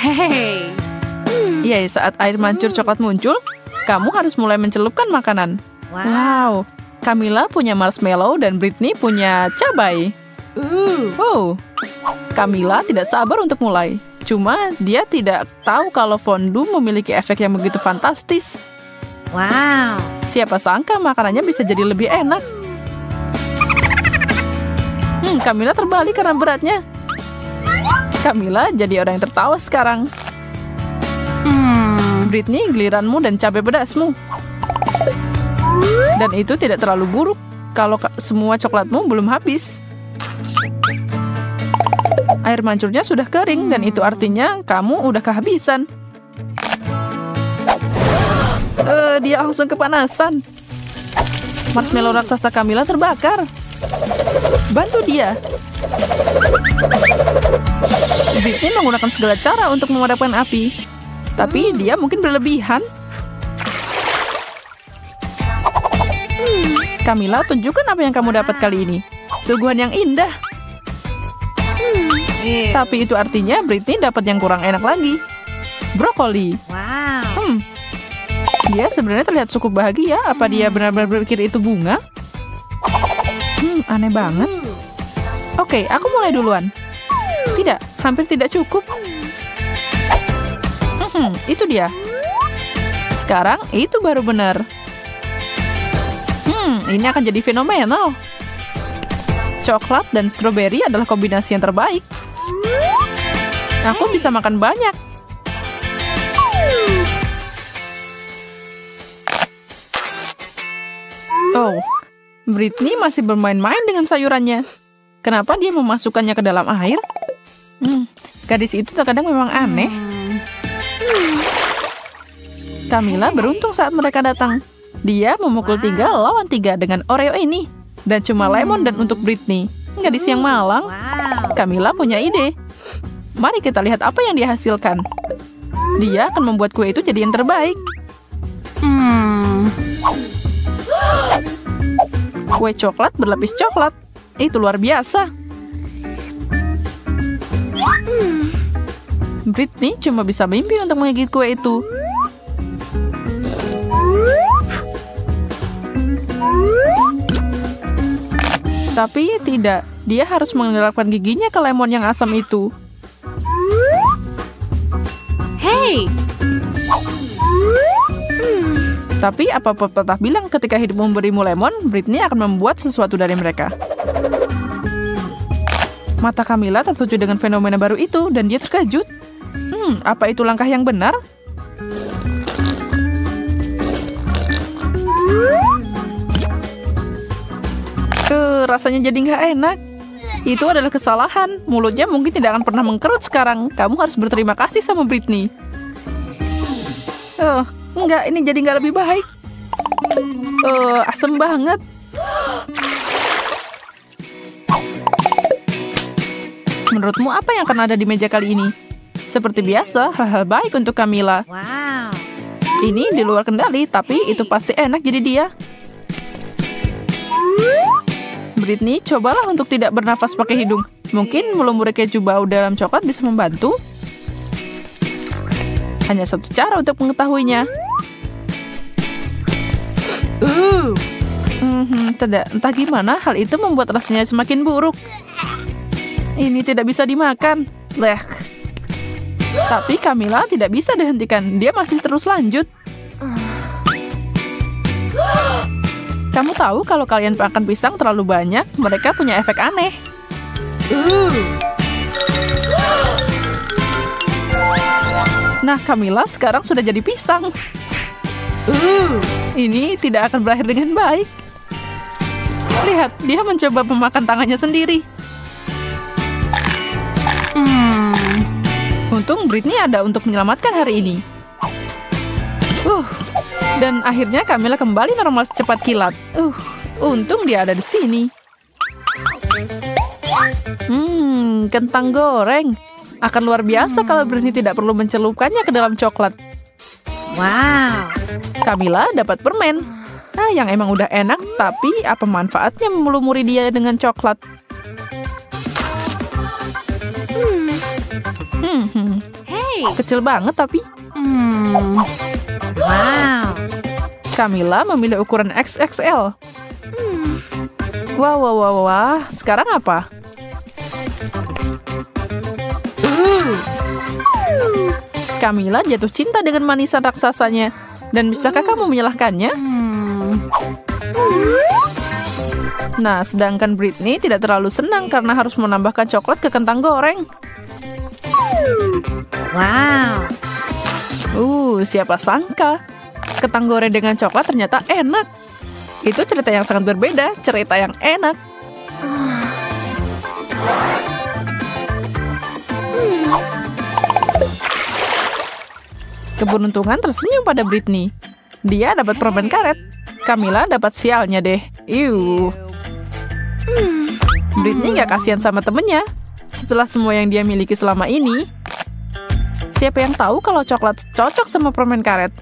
Hey. Iya, saat air mancur coklat muncul, kamu harus mulai mencelupkan makanan. Wow, Camilla punya marshmallow dan Britney punya cabai. Wow, Camilla tidak sabar untuk mulai. Cuma dia tidak tahu kalau fondue memiliki efek yang begitu fantastis. Wow. Siapa sangka makanannya bisa jadi lebih enak. Camilla terbalik karena beratnya. Camilla jadi orang yang tertawa sekarang. Britney, giliranmu dan cabai pedasmu. Dan itu tidak terlalu buruk kalau semua coklatmu belum habis. Air mancurnya sudah kering dan itu artinya kamu udah kehabisan. Dia langsung kepanasan. Marshmallow raksasa Camilla terbakar. Bantu dia. Britney menggunakan segala cara untuk memadamkan api. Tapi dia mungkin berlebihan. Camilla, tunjukkan apa yang kamu dapat kali ini. Suguhan yang indah. Tapi itu artinya Britney dapat yang kurang enak lagi. Brokoli. Wow. Dia sebenarnya terlihat cukup bahagia. Apa dia benar-benar berpikir itu bunga? Aneh banget. Oke, aku mulai duluan. Tidak, hampir tidak cukup. Itu dia. Sekarang itu baru benar. Ini akan jadi fenomenal. Coklat dan stroberi adalah kombinasi yang terbaik. Aku bisa makan banyak. Oh, Britney masih bermain-main dengan sayurannya. Kenapa dia memasukkannya ke dalam air? Gadis itu terkadang memang aneh. Camilla beruntung saat mereka datang. Dia memukul 3 lawan 3 dengan Oreo ini. Dan cuma lemon dan untuk Britney. Gadis yang malang. Camilla punya ide. Mari kita lihat apa yang dia hasilkan. Dia akan membuat kue itu jadi yang terbaik. Kue coklat berlapis coklat. Itu luar biasa. Britney cuma bisa mimpi untuk menggigit kue itu. Tapi tidak, dia harus mengendalikan giginya ke lemon yang asam itu. Hey. Tapi apa pepatah bilang ketika hidup memberimu lemon, Britney akan membuat sesuatu dari mereka. Mata Camilla tertuju dengan fenomena baru itu dan dia terkejut. Apa itu langkah yang benar? Rasanya jadi nggak enak. Itu adalah kesalahan. Mulutnya mungkin tidak akan pernah mengkerut sekarang. Kamu harus berterima kasih sama Britney. Enggak, ini jadi nggak lebih baik. Asem banget. Menurutmu apa yang akan ada di meja kali ini? Seperti biasa, hal-hal baik untuk Camilla. Wow. Ini di luar kendali, tapi itu pasti enak jadi dia. Britney, cobalah untuk tidak bernafas pakai hidung. Mungkin melumuri keju bau dalam coklat bisa membantu. Hanya satu cara untuk mengetahuinya. Tidak, entah gimana hal itu membuat rasanya semakin buruk. Ini tidak bisa dimakan. Blech. Tapi Camilla tidak bisa dihentikan. Dia masih terus lanjut. Kamu tahu kalau kalian makan pisang terlalu banyak, mereka punya efek aneh. Nah, Camilla sekarang sudah jadi pisang. Ini tidak akan berakhir dengan baik. Lihat, dia mencoba memakan tangannya sendiri. Untung Britney ada untuk menyelamatkan hari ini. Dan akhirnya Camilla kembali normal secepat kilat. Untung dia ada di sini. Kentang goreng. Akan luar biasa kalau Britney tidak perlu mencelupkannya ke dalam coklat. Wow. Camilla dapat permen. Yang emang udah enak, tapi apa manfaatnya melumuri dia dengan coklat? Hey. Kecil banget tapi. Wow. Camilla memilih ukuran XXL. Wah. Sekarang apa? Camilla jatuh cinta dengan manisan raksasanya. Dan bisakah kamu menyalahkannya? Nah, sedangkan Britney tidak terlalu senang karena harus menambahkan coklat ke kentang goreng. Wow. Siapa sangka? Kentang goreng dengan coklat ternyata enak. Itu cerita yang sangat berbeda, cerita yang enak. Keberuntungan tersenyum pada Britney. Dia dapat permen karet. Camilla dapat sialnya deh. Britney nggak kasihan sama temennya. Setelah semua yang dia miliki selama ini, siapa yang tahu kalau coklat cocok sama permen karet?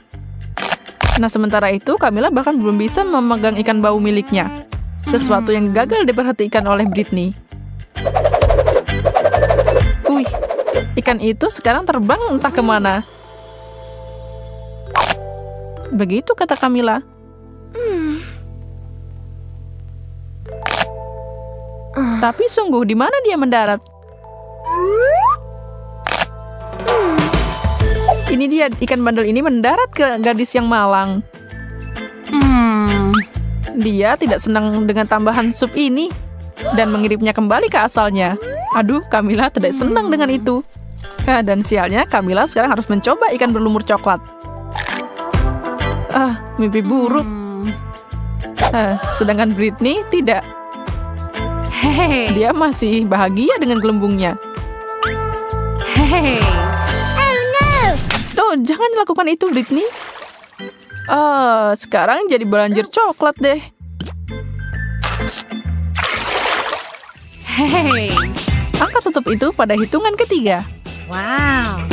Nah, sementara itu Camilla bahkan belum bisa memegang ikan bau miliknya. Sesuatu yang gagal diperhatikan oleh Britney. Ikan itu sekarang terbang entah kemana. Begitu kata Camilla. Tapi sungguh, di mana dia mendarat? Ini dia, ikan bandel ini mendarat ke gadis yang malang. Dia tidak senang dengan tambahan sup ini dan mengirimnya kembali ke asalnya. Aduh, Camilla tidak senang dengan itu. Dan sialnya, Camilla sekarang harus mencoba ikan berlumur coklat. Mimpi buruk. Sedangkan Britney tidak. Dia masih bahagia dengan gelembungnya. Jangan lakukan itu, Britney. Sekarang jadi banjir coklat deh. Angkat tutup itu pada hitungan ketiga. Wow.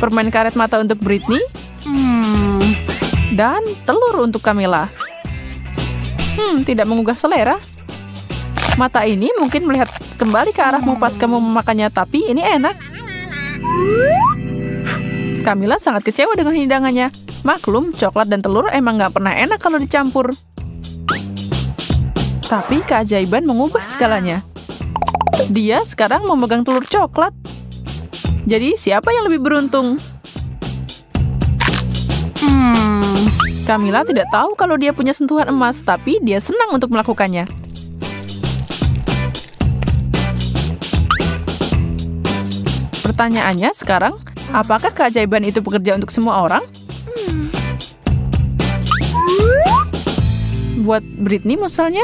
Permen karet mata untuk Britney. Dan telur untuk Camilla. Tidak menggugah selera. Mata ini mungkin melihat kembali ke arahmu pas kamu memakannya, tapi ini enak. Camilla sangat kecewa dengan hidangannya. Maklum, coklat dan telur emang nggak pernah enak kalau dicampur. Tapi keajaiban mengubah segalanya. Dia sekarang memegang telur coklat. Jadi siapa yang lebih beruntung? Camilla tidak tahu kalau dia punya sentuhan emas, tapi dia senang untuk melakukannya. Pertanyaannya sekarang, apakah keajaiban itu bekerja untuk semua orang? Buat Britney misalnya?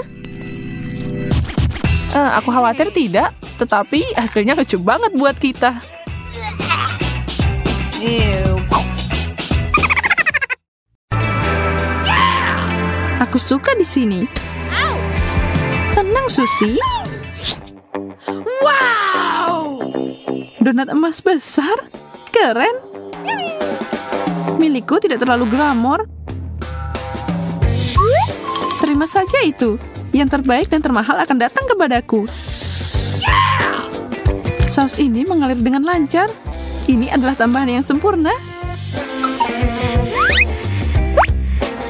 Aku khawatir tidak, tetapi hasilnya lucu banget buat kita. Aku suka di sini. Tenang, Susie. Wow! Donat emas besar? Keren. Milikku tidak terlalu glamor. Terima saja itu. Yang terbaik dan termahal akan datang kepadaku. Saus ini mengalir dengan lancar. Ini adalah tambahan yang sempurna.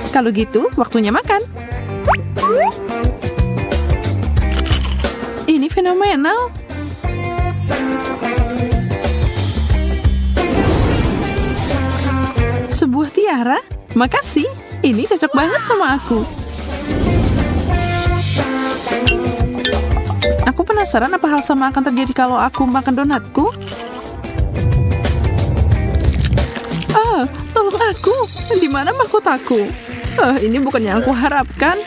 Kalau gitu, waktunya makan. Ini fenomenal. Sebuah tiara? Makasih. Ini cocok banget sama aku. Aku penasaran apa hal sama akan terjadi kalau aku makan donatku. Tolong aku. Di mana mahkotaku? Ini bukan yang aku harapkan.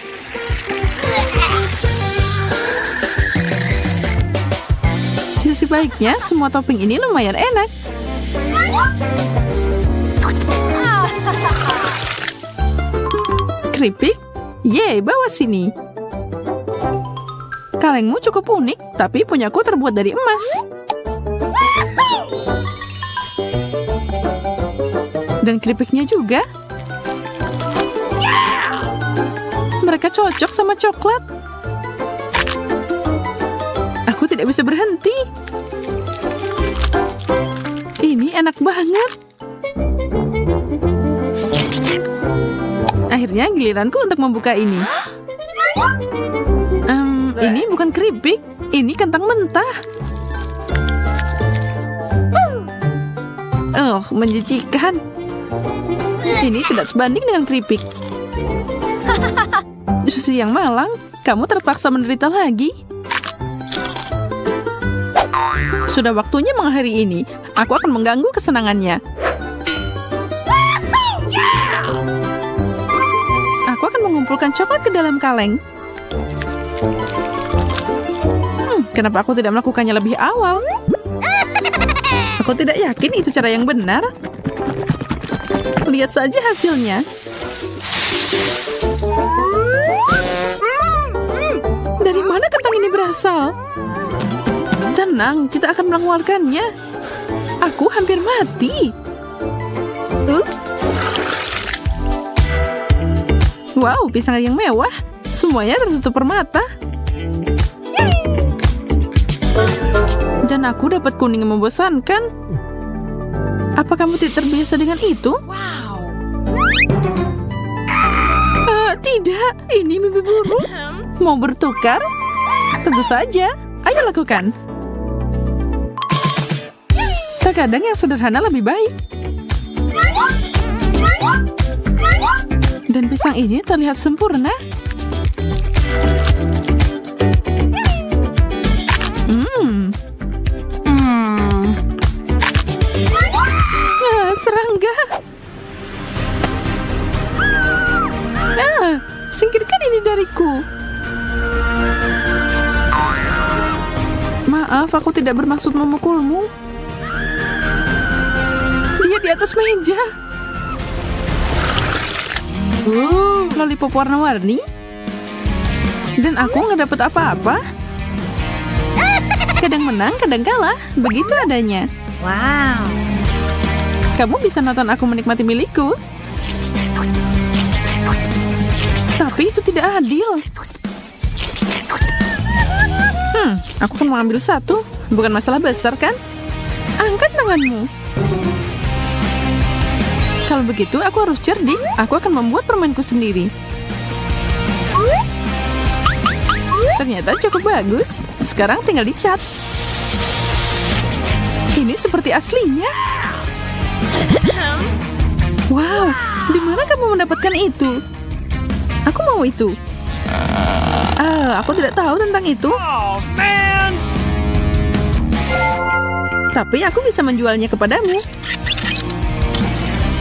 Sisi baiknya, semua topping ini lumayan enak. Keripik? Yeay, bawa sini. Kalengmu cukup unik, tapi punyaku terbuat dari emas. Dan keripiknya juga. Mereka cocok sama coklat. Aku tidak bisa berhenti. Ini enak banget. Akhirnya giliranku untuk membuka ini. Ini bukan keripik, ini kentang mentah. Oh, menjijikan. Ini tidak sebanding dengan keripik. Susi yang malang, kamu terpaksa menderita lagi. Sudah waktunya mengakhiri ini. Aku akan mengganggu kesenangannya. Aku akan mengumpulkan coklat ke dalam kaleng. Kenapa aku tidak melakukannya lebih awal? Aku tidak yakin itu cara yang benar. Lihat saja hasilnya. Dari mana kentang ini berasal? Tenang, kita akan mengeluarkannya. Aku hampir mati. Ups. Wow, pisang yang mewah. Semuanya tertutup permata. Dan aku dapat kuning yang membosankan. Apa kamu tidak terbiasa dengan itu? Wow. Tidak, ini mimpi buruk. Mau bertukar? Tentu saja. Ayo lakukan. Terkadang yang sederhana lebih baik. Dan pisang ini terlihat sempurna. Serangga. Singkirkan ini dariku. Maaf, aku tidak bermaksud memukulmu. Dia di atas meja. Lollipop warna-warni. Dan aku nggak dapat apa-apa. Kadang menang, kadang kalah. Begitu adanya. Wow. Kamu bisa nonton aku menikmati milikku. Tapi itu tidak adil. Aku akan mengambil satu. Bukan masalah besar, kan? Angkat tanganmu. Kalau begitu, aku harus cerdik. Aku akan membuat permainku sendiri. Ternyata cukup bagus. Sekarang tinggal dicat. Ini seperti aslinya. Wow, di mana kamu mendapatkan itu? Aku mau itu. Aku tidak tahu tentang itu. Oh, man. Tapi aku bisa menjualnya kepadamu.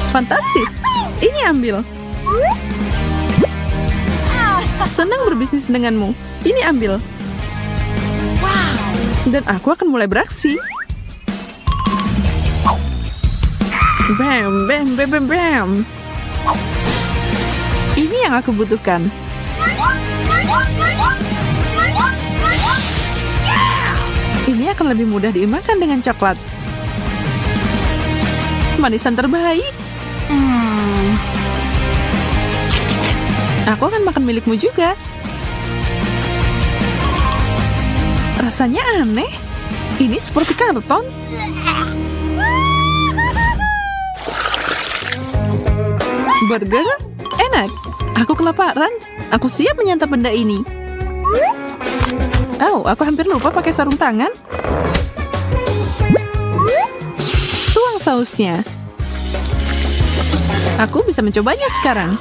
Fantastis. Ini ambil. Senang berbisnis denganmu. Ini ambil. Wow. Dan aku akan mulai beraksi. Bam, bam, bam, bam, bam. Ini yang aku butuhkan. Ini akan lebih mudah dimakan dengan coklat. Manisan terbaik. Aku akan makan milikmu juga. Rasanya aneh. Ini seperti karton. Burger? Enak. Aku kelaparan. Aku siap menyantap benda ini. Oh, aku hampir lupa pakai sarung tangan. Tuang sausnya. Aku bisa mencobanya sekarang.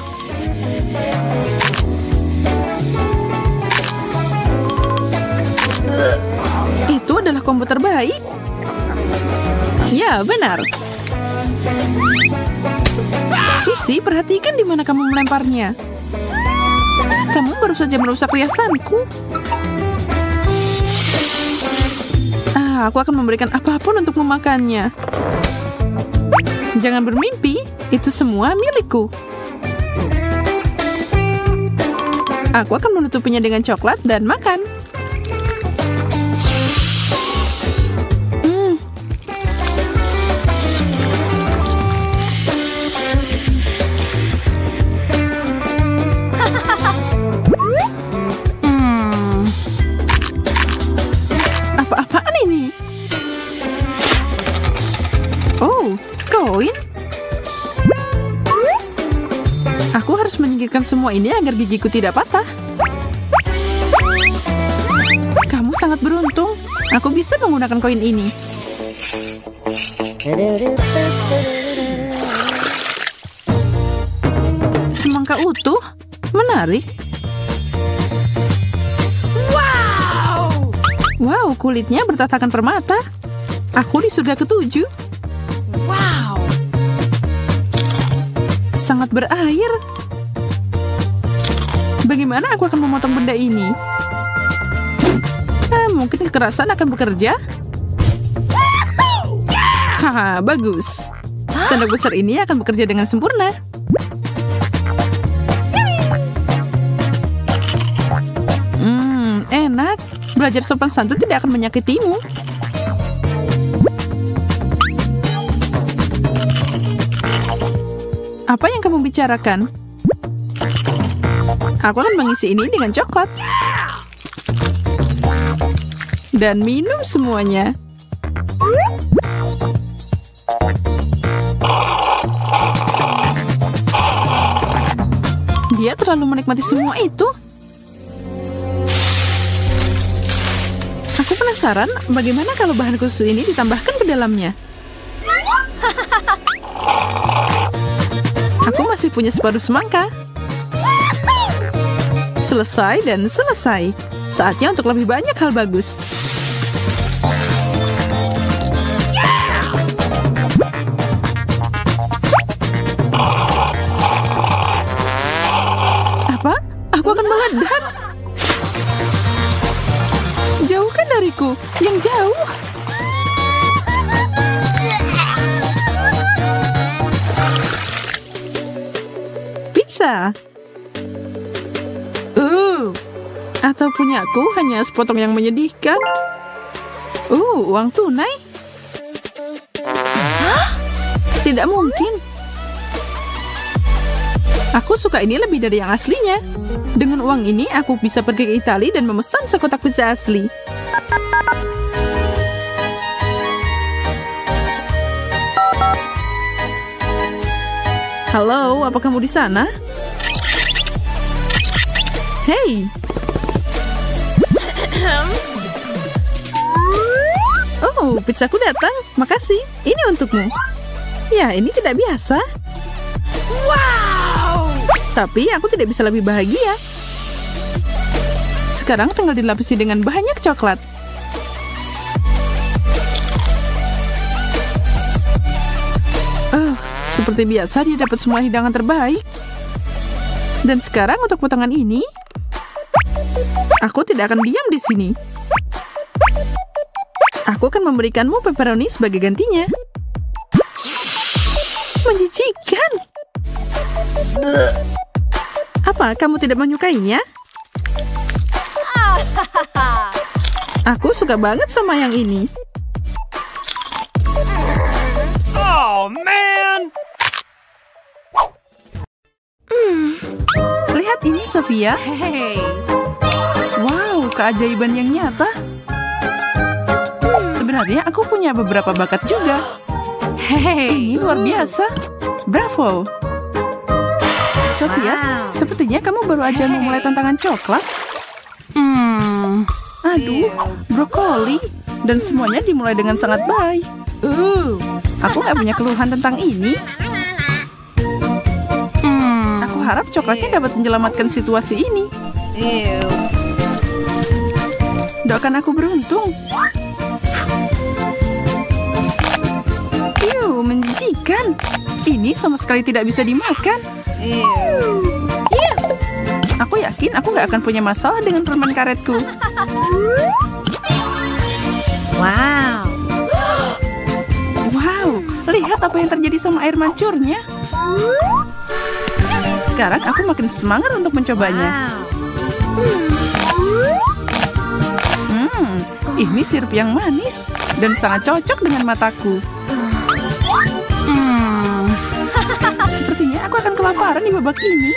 Itu adalah combo terbaik. Ya, benar. Susi, perhatikan di mana kamu melemparnya. Kamu baru saja merusak riasanku. Aku akan memberikan apapun untuk memakannya. Jangan bermimpi, itu semua milikku. Aku akan menutupinya dengan coklat dan makan. Apa-apaan ini? Oh, koin? Aku harus menyingkirkan semua ini agar gigiku tidak patah. Kamu sangat beruntung. Aku bisa menggunakan koin ini. Semangka utuh? Menarik. Wow, kulitnya bertatakan permata. Aku di surga ke-7. Wow. Sangat berair. Bagaimana aku akan memotong benda ini? Mungkin kekerasan akan bekerja? Haha, bagus. Sendok besar ini akan bekerja dengan sempurna. Enak. Belajar sopan santun tidak akan menyakitimu. Apa yang kamu bicarakan? Aku akan mengisi ini dengan coklat. Dan minum semuanya. Dia terlalu menikmati semua itu. Aku penasaran bagaimana kalau bahan khusus ini ditambahkan ke dalamnya. Aku masih punya separuh semangka. Selesai dan selesai. Saatnya untuk lebih banyak hal bagus. Apa? Aku akan meledak. Jauhkan dariku, yang jauh. Pizza. Atau punyaku hanya sepotong yang menyedihkan. Uang tunai. Hah? Tidak mungkin. Aku suka ini lebih dari yang aslinya. Dengan uang ini, aku bisa pergi ke Italia dan memesan sekotak pizza asli. Halo, apa kamu di sana? Hei. Oh, pizzaku datang. Makasih. Ini untukmu. Ya, ini tidak biasa. Wow. Tapi aku tidak bisa lebih bahagia. Sekarang tinggal dilapisi dengan banyak coklat. Seperti biasa dia dapat semua hidangan terbaik. Dan sekarang untuk potongan ini, aku tidak akan diam di sini. Aku akan memberikanmu pepperoni sebagai gantinya. Menjijikan. Apa, kamu tidak menyukainya? Aku suka banget sama yang ini. Oh, man. Lihat ini, Sophia. Hey. Wow, keajaiban yang nyata. Sebenarnya aku punya beberapa bakat juga. Hey. Ini luar biasa. Bravo. Sophia, Wow. sepertinya kamu baru aja memulai tantangan coklat. Aduh, brokoli. Dan semuanya dimulai dengan sangat baik. Aku nggak punya keluhan tentang ini. Aku harap coklatnya dapat menyelamatkan situasi ini. Doakan aku beruntung. Menjijikan. Ini sama sekali tidak bisa dimakan. Aku yakin aku nggak akan punya masalah dengan permen karetku. Wow. Wow, lihat apa yang terjadi sama air mancurnya. Sekarang aku makin semangat untuk mencobanya. Ini sirup yang manis dan sangat cocok dengan mataku. Sepertinya aku akan kelaparan di babak ini.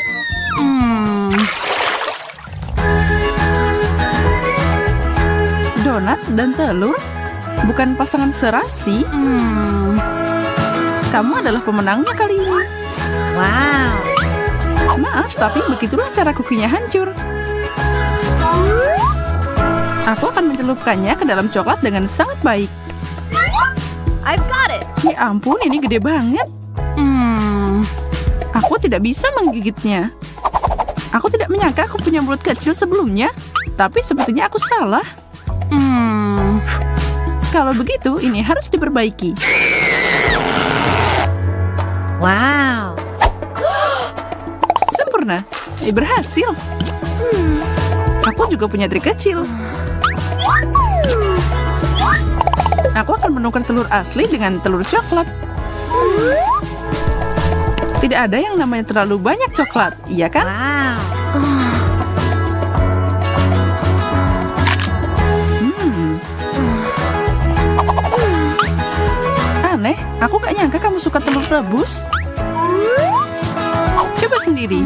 Donat dan telur bukan pasangan serasi. Kamu adalah pemenangnya kali ini. Wow. Maaf, tapi begitulah cara kukinya hancur. Aku akan mencelupkannya ke dalam coklat dengan sangat baik. I've got it. Ya ampun, ini gede banget. Aku tidak bisa menggigitnya. Aku tidak menyangka aku punya mulut kecil sebelumnya, tapi sepertinya aku salah. Kalau begitu, ini harus diperbaiki. Wow. Sempurna. Berhasil. Aku juga punya trik kecil. Aku akan menukar telur asli dengan telur coklat. Tidak ada yang namanya terlalu banyak coklat, iya kan? Wow. Aneh, aku gak nyangka kamu suka telur rebus. Coba sendiri.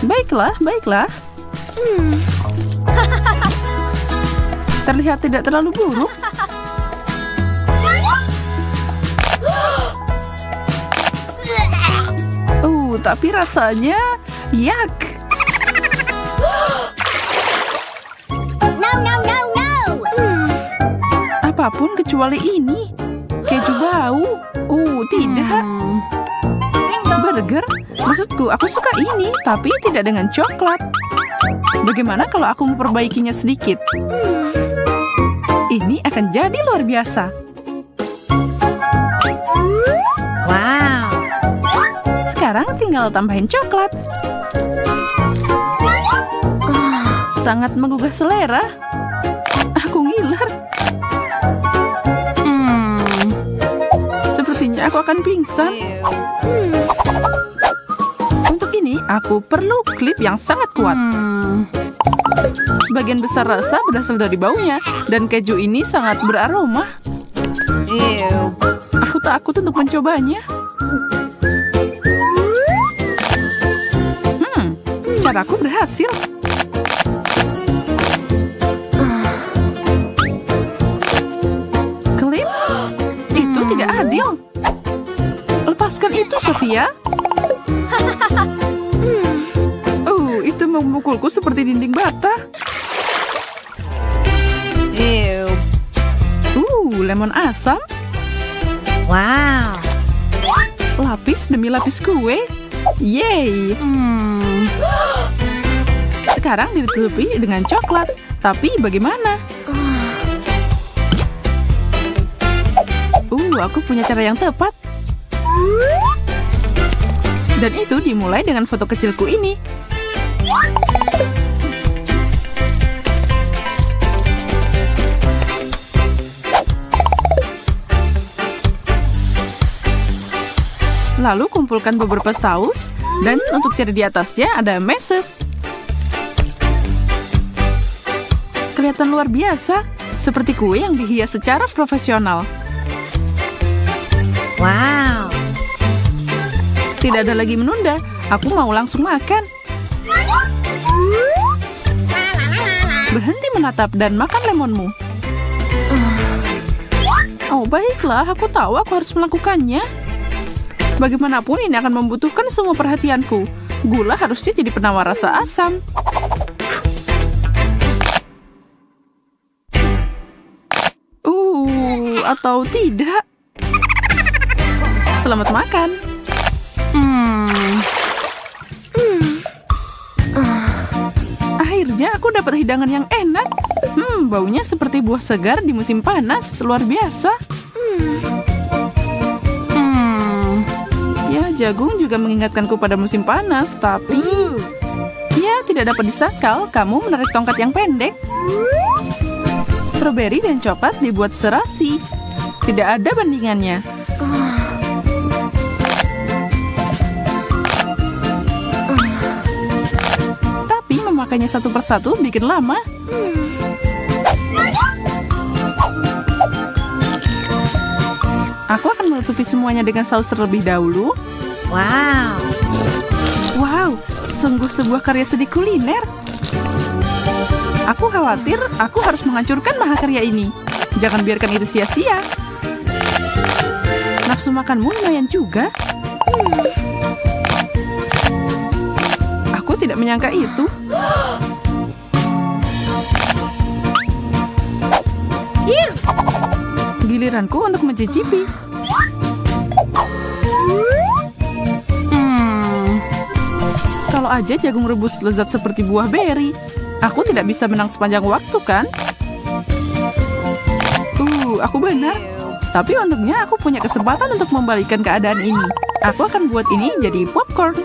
Baiklah, baiklah. Terlihat tidak terlalu buruk. Tapi rasanya yak. No. Apapun kecuali ini. Keju bau. Tidak. Burger? Maksudku, aku suka ini, tapi tidak dengan coklat. Bagaimana kalau aku memperbaikinya sedikit? Ini akan jadi luar biasa. Wow. Sekarang tinggal tambahin coklat. Sangat menggugah selera. Aku ngiler. Sepertinya aku akan pingsan. Untuk ini, aku perlu klip yang sangat kuat. Sebagian besar rasa berasal dari baunya, dan keju ini sangat beraroma. Aku takut untuk mencobanya. Caraku berhasil. Klip? Itu tidak adil. Lepaskan itu, Sofia. Itu memukulku seperti dinding bata. Lemon asam. Wow. Lapis demi lapis kue. Yeay. Sekarang ditutupi dengan coklat. Tapi bagaimana? Aku punya cara yang tepat. Dan itu dimulai dengan foto kecilku ini. Lalu kumpulkan beberapa saus, dan untuk cherry di atasnya ada meses. Kelihatan luar biasa, seperti kue yang dihias secara profesional. Wow. Tidak ada lagi menunda, aku mau langsung makan. Berhenti menatap dan makan lemonmu. Baiklah, aku tahu aku harus melakukannya. Bagaimanapun ini akan membutuhkan semua perhatianku. Gula harusnya jadi penawar rasa asam. Atau tidak. Selamat makan. Akhirnya aku dapat hidangan yang enak. Baunya seperti buah segar di musim panas. Luar biasa. Ya, jagung juga mengingatkanku pada musim panas, tapi ya tidak dapat disangkal kamu menarik tongkat yang pendek. Stroberi dan coklat dibuat serasi. Tidak ada bandingannya. Tapi memakainya satu persatu bikin lama. Aku akan menutupi semuanya dengan saus terlebih dahulu. Wow. Wow, sungguh sebuah karya seni kuliner. Aku khawatir aku harus menghancurkan mahakarya ini. Jangan biarkan itu sia-sia. Nafsu makanmu lumayan juga. Aku tidak menyangka itu. Giliranku untuk mencicipi. Kalau aja jagung rebus lezat seperti buah beri. Aku tidak bisa menang sepanjang waktu, kan? Aku benar. Tapi untungnya aku punya kesempatan untuk membalikkan keadaan ini. Aku akan buat ini jadi popcorn.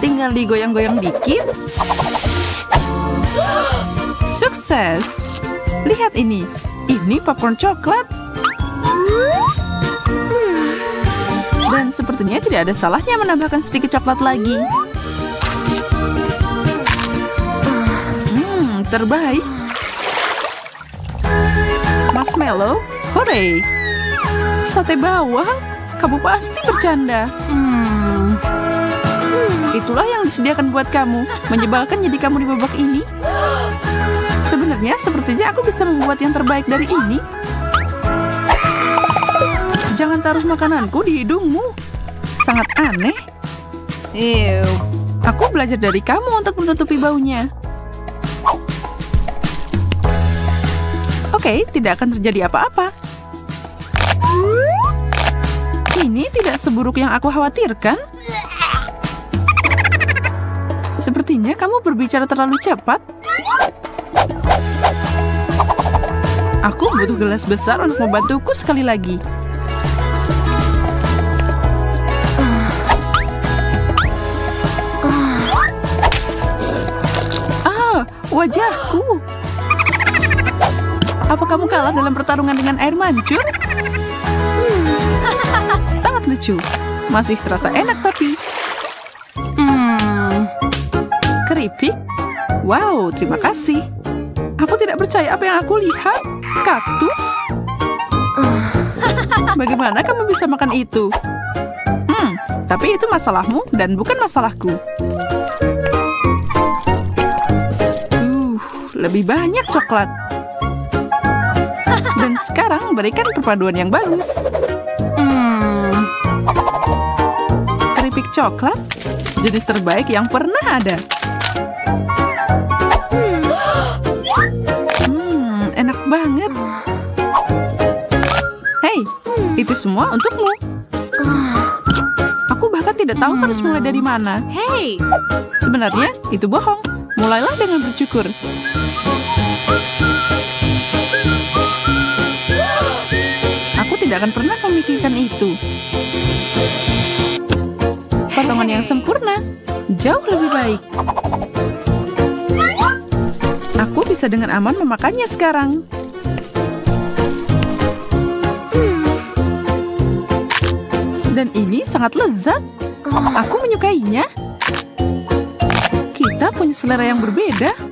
Tinggal digoyang-goyang dikit. Sukses! Lihat ini. Ini popcorn coklat. Dan sepertinya tidak ada salahnya menambahkan sedikit coklat lagi. Terbaik. Marshmallow, hore! Sate bawang, kamu pasti bercanda. Itulah yang disediakan buat kamu. Menyebalkan jadi kamu di babak ini. Sebenarnya sepertinya aku bisa membuat yang terbaik dari ini. Jangan taruh makananku di hidungmu. Sangat aneh. Aku belajar dari kamu untuk menutupi baunya. Oke, tidak akan terjadi apa-apa. Ini tidak seburuk yang aku khawatirkan. Sepertinya kamu berbicara terlalu cepat. Aku butuh gelas besar untuk membantuku sekali lagi. Wajahku. Apa kamu kalah dalam pertarungan dengan air mancur? Sangat lucu. Masih terasa enak tapi. Keripik? Wow, terima kasih. Aku tidak percaya apa yang aku lihat. Kaktus? Bagaimana kamu bisa makan itu? Tapi itu masalahmu dan bukan masalahku. Lebih banyak coklat. Dan sekarang berikan perpaduan yang bagus. Keripik coklat, jenis terbaik yang pernah ada. Enak banget. Hei, itu semua untukmu. Aku bahkan tidak tahu harus mulai dari mana. Hey, Sebenarnya itu bohong. Mulailah dengan bersyukur. Aku tidak akan pernah memikirkan itu. Potongan yang sempurna, jauh lebih baik. Aku bisa dengan aman memakannya sekarang. Dan ini sangat lezat. Aku menyukainya. Kita punya selera yang berbeda.